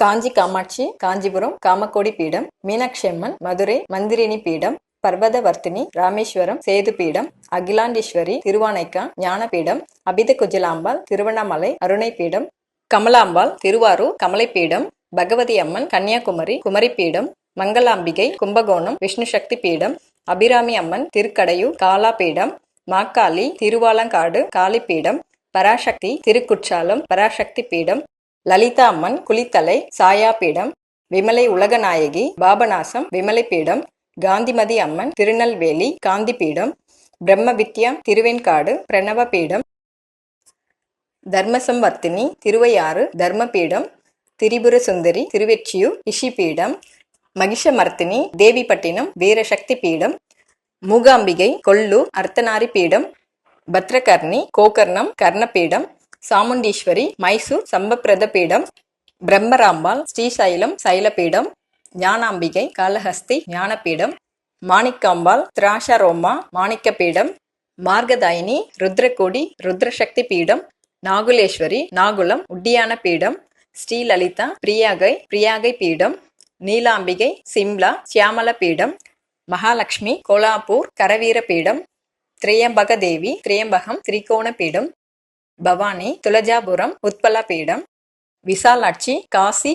காஞ்சி காமாட்சி காஞ்சிபுரம் காமக்கோடி பீடம், மீனாட்சி அம்மன் மதுரை மந்திரினி பீடம், பர்வதவர்த்தினி ராமேஸ்வரம் சேது பீடம், அகிலாண்டீஸ்வரி திருவானைக்கா ஞானபீடம், அபித குஜலாம்பாள் திருவண்ணாமலை அருணை பீடம், கமலாம்பாள் திருவாரூர் கமலைப்பீடம், பகவதி அம்மன் கன்னியாகுமரி குமரிப்பீடம், மங்களாம்பிகை கும்பகோணம் விஷ்ணு சக்தி பீடம், அபிராமி அம்மன் திருக்கடையூர் காலாபீடம், மாக்காளி திருவாலங்காடு காளிப்பீடம், பராசக்தி திருக்குற்றாலம் பராசக்தி பீடம், லலிதா அம்மன் குளித்தலை சாயாபீடம், விமலை உலகநாயகி பாபநாசம் விமலை பீடம், காந்திமதி அம்மன் திருநெல்வேலி காந்தி பீடம், பிரம்ம வித்யா திருவெண்காடு பிரணவ பீடம், தர்மசம்வர்த்தினி திருவையாறு தர்மபீடம், திரிபுர சுந்தரி திருவெற்றியூர் இஷிபீடம், மகிஷமர்த்தினி தேவிப்பட்டினம் வீரசக்தி பீடம், மூகாம்பிகை கொல்லூர் அர்த்தநாரி பீடம், பத்ரகர்ணி கோகர்ணம் கர்ணபீடம், சாமுண்டீஸ்வரி மைசூர் சம்பப்பிரத பீடம், பிரம்மராம்பாள் ஸ்ரீசைலம் சைலபீடம், ஞானாம்பிகை காளஹஸ்தி ஞானபீடம், மாணிக்காம்பாள் திராஷரோமா மாணிக்க பீடம், மார்கதாயினி ருத்ரகோடி ருத்ரசக்தி பீடம், நாகுலேஸ்வரி நாகுலம் உட்டியான பீடம், ஸ்ரீலலிதா பிரியாகை பீடம், நீலாம்பிகை சிம்லா சியாமல பீடம், மகாலட்சுமி கோலாப்பூர் கரவீர பீடம், திரியம்பக தேவி திரியம்பகம் திரிகோண பீடம், பவானி துலஜாபுரம் உத்பல பீடம், விசாலாட்சி காசி